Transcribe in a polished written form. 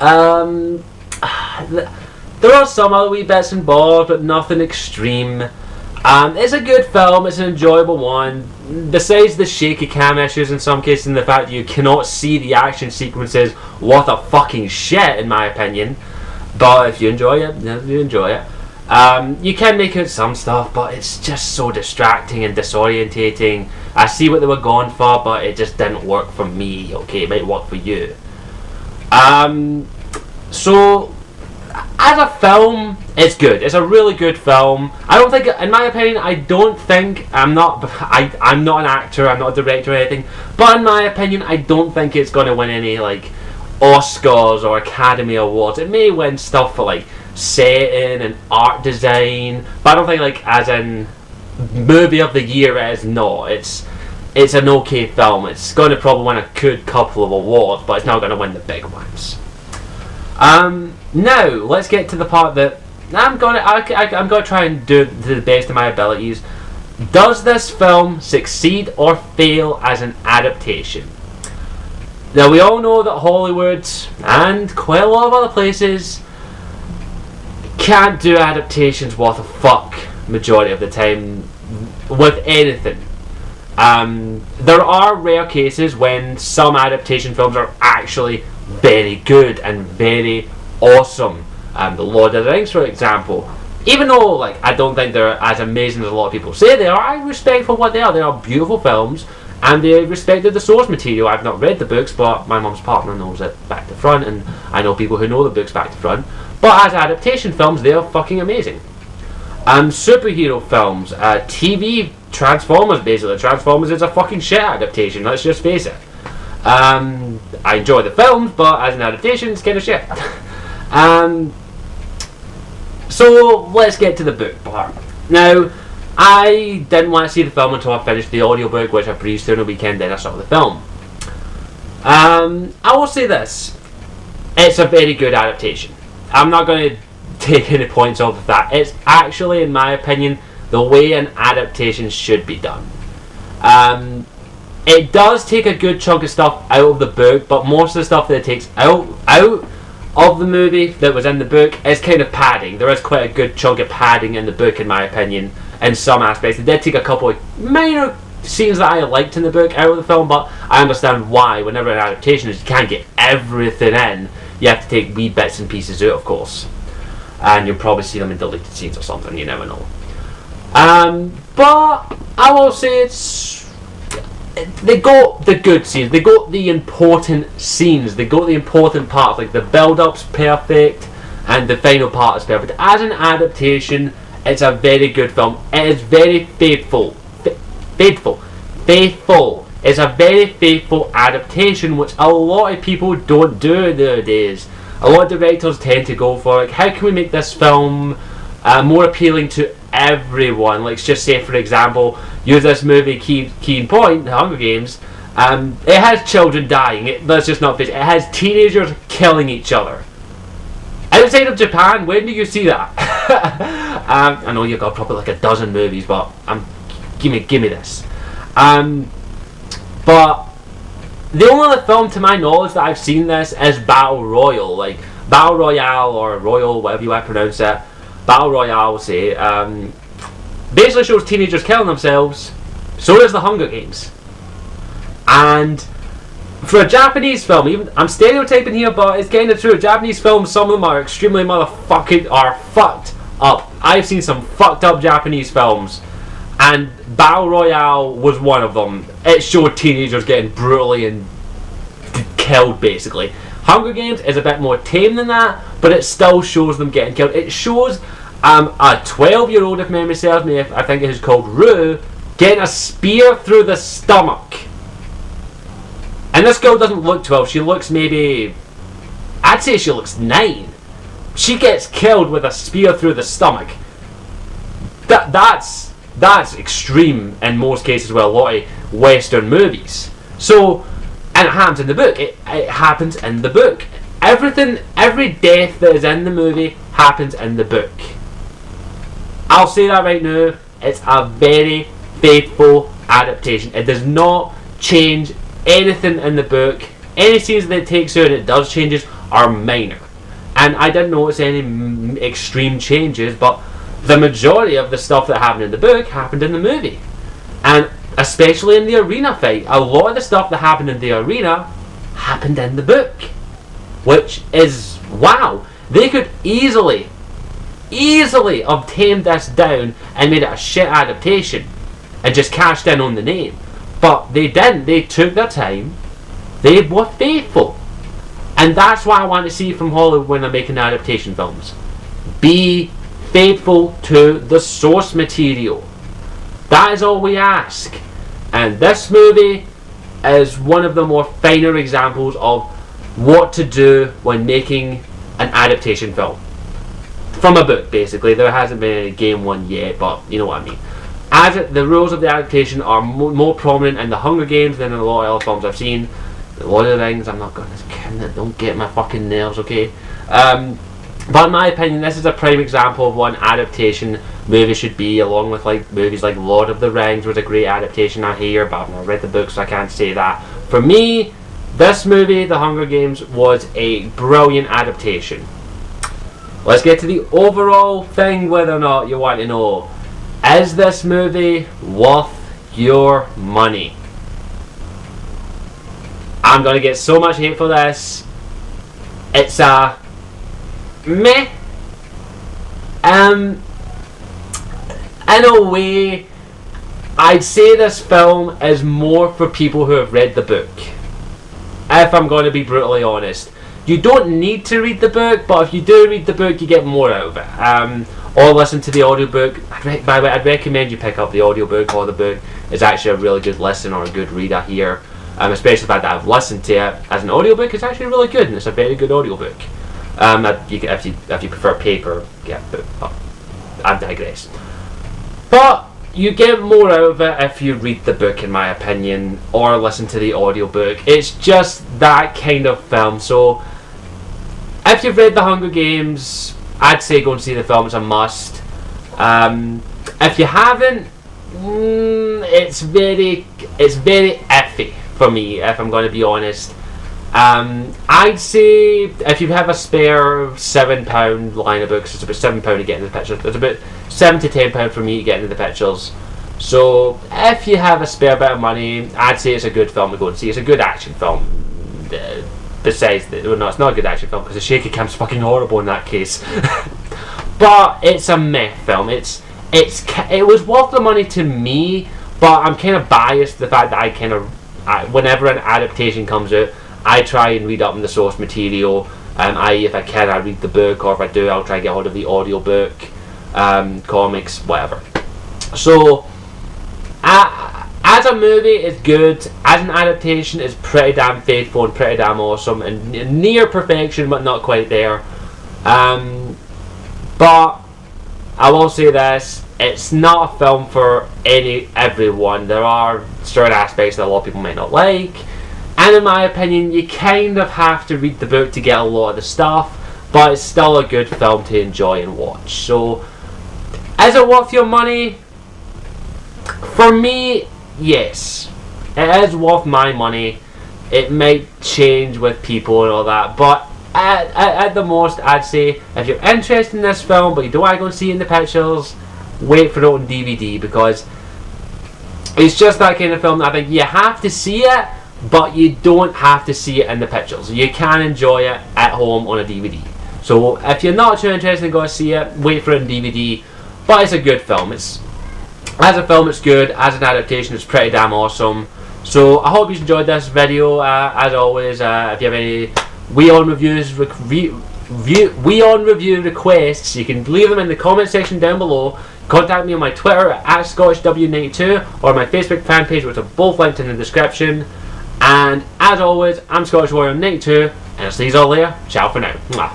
Um, there are some other wee bits involved, but nothing extreme. It's a good film, it's an enjoyable one. Besides the shaky cam issues in some cases and the fact that you cannot see the action sequences, what a fucking shit in my opinion. But if you enjoy it, you enjoy it. You can make out some stuff, but it's just so distracting and disorientating. I see what they were going for, but it just didn't work for me. Okay, it might work for you. So as a film, it's good. It's a really good film. I don't think, in my opinion, I'm not an actor, I'm not a director or anything, but in my opinion, I don't think it's going to win any like Oscars or Academy Awards. It may win stuff for like setting and art design, but I don't think like as in movie of the year it is not. It's an okay film. It's going to probably win a good couple of awards, but it's not going to win the big ones. Now let's get to the part that I'm going to try and do to the best of my abilities. Does this film succeed or fail as an adaptation? Now we all know that Hollywood and quite a lot of other places can't do adaptations worth a fuck majority of the time with anything. There are rare cases when some adaptation films are actually very good and very awesome. The Lord of the Rings, for example. Even though like I don't think they're as amazing as a lot of people say they are, I respect for what they are. They are beautiful films, and they respected the source material. I've not read the books, but my mum's partner knows it back to front, and I know people who know the books back to front. But as adaptation films, they are fucking amazing. Superhero films, TV, Transformers basically. Transformers is a fucking shit adaptation, let's just face it. I enjoy the films, but as an adaptation, it's kind of shit. So let's get to the book part. Now, I didn't want to see the film until I finished the audiobook, which I breezed through on the weekend, then I saw the film. I will say this. It's a very good adaptation. I'm not going to take any points off of that. It's actually, in my opinion, the way an adaptation should be done. It does take a good chunk of stuff out of the book, but most of the stuff that it takes out of the movie that was in the book is kind of padding. There is quite a good chunk of padding in the book, in my opinion, in some aspects. It did take a couple of minor scenes that I liked in the book out of the film, but I understand why. Whenever an adaptation is, you can't get everything in. You have to take wee bits and pieces out, of course. And you'll probably see them in deleted scenes or something, you never know. But I will say they got the good scenes, they got the important scenes, they got the important parts, like the build-up's perfect and the final part is perfect. As an adaptation, it's a very good film. It is very faithful. It's a very faithful adaptation, which a lot of people don't do nowadays. A lot of directors tend to go for like, how can we make this film more appealing to everyone? Let's just say, for example, use this movie Key in Point, The Hunger Games. It has children dying. Let's just not face it. It has teenagers killing each other. Outside of Japan, when do you see that? I know you've got probably like a dozen movies, but give me this. But the only other film, to my knowledge, that I've seen this is Battle Royale, like Battle Royale or Royal, whatever you want to pronounce it. Battle Royale, we'll say. Basically shows teenagers killing themselves. So does The Hunger Games. And for a Japanese film, even I'm stereotyping here, but it's kind of true. Japanese films, some of them are extremely fucked up. I've seen some fucked up Japanese films, and Battle Royale was one of them. It showed teenagers getting brutally and killed, basically. Hunger Games is a bit more tame than that, but it still shows them getting killed. It shows a 12-year-old, if memory serves me, I think it is called Rue, getting a spear through the stomach. And this girl doesn't look 12, she looks maybe, I'd say she looks 9. She gets killed with a spear through the stomach. That's extreme in most cases with a lot of Western movies. So, and it happens in the book. It happens in the book. Every death that is in the movie happens in the book. I'll say that right now. It's a very faithful adaptation. It does not change anything in the book. Any scenes that it takes out, it does changes, are minor. And I didn't notice any extreme changes, but the majority of the stuff that happened in the book happened in the movie. And especially in the arena fight, a lot of the stuff that happened in the arena happened in the book. Which is, wow, they could easily have tamed this down and made it a shit adaptation and just cashed in on the name. But they didn't. They took their time. They were faithful. And that's what I want to see from Hollywood when they're making adaptation films. Be faithful to the source material. That is all we ask. And this movie is one of the more finer examples of what to do when making an adaptation film. From a book, basically. There hasn't been any game one yet, but you know what I mean. The rules of the adaptation are more prominent in the Hunger Games than in a lot of other films I've seen. The Lord of the Rings, I'm not going to... Don't get my fucking nails, okay? But in my opinion, this is a prime example of what an adaptation movie should be, along with like movies like Lord of the Rings was a great adaptation, I hear, but I've not read the book, so I can't say that. For me, this movie, The Hunger Games, was a brilliant adaptation. Let's get to the overall thing, whether or not you want to know. Is this movie worth your money? I'm going to get so much hate for this. It's a meh. In a way, I'd say this film is more for people who have read the book. If I'm going to be brutally honest. You don't need to read the book, but if you do read the book, you get more out of it. Or listen to the audiobook. By the way, I'd recommend you pick up the audiobook or the book. It's actually a really good listen or a good read, I hear. Especially the fact that I've listened to it as an audiobook. It's actually really good, and it's a very good audiobook. If you prefer paper, yeah, but I digress. But you get more out of it if you read the book, in my opinion, or listen to the audiobook. It's just that kind of film. So if you've read The Hunger Games, I'd say go and see the film. It's a must. If you haven't, it's very iffy for me, if I'm going to be honest. I'd say if you have a spare £7 line of books, it's about £7 to get into the pictures. It's about £7 to £10 for me to get into the pictures. So if you have a spare bit of money, I'd say it's a good film to go and see. It's a good action film. Besides, no, it's not a good action film because the shaky cam's fucking horrible in that case. But it's a meh film. It was worth the money to me, but I'm kind of biased to the fact that whenever an adaptation comes out, I try and read up on the source material. I.e., if I can, I read the book, or if I do, I'll try to get hold of the audiobook, comics, whatever. So, as a movie, it's good. As an adaptation, it's pretty damn faithful and pretty damn awesome, and near perfection, but not quite there. But I will say this: it's not a film for everyone. There are certain aspects that a lot of people might not like. And in my opinion, you kind of have to read the book to get a lot of the stuff, but it's still a good film to enjoy and watch. So, is it worth your money? For me, yes. It is worth my money. It might change with people and all that, but at the most, I'd say if you're interested in this film, but you don't want to go and see it in the pictures, wait for it on DVD, because it's just that kind of film that I think you have to see it, but you don't have to see it in the pictures. You can enjoy it at home on a DVD. So if you're not too interested in going to see it, wait for it on DVD. But it's a good film. As a film, it's good. As an adaptation, it's pretty damn awesome. So I hope you enjoyed this video. As always, if you have any WION review requests, you can leave them in the comment section down below. Contact me on my Twitter at ScottishW92 or my Facebook fan page, which are both linked in the description. And as always, I'm Scottish Warrior 92, and I'll see you all later. Ciao for now. Mwah.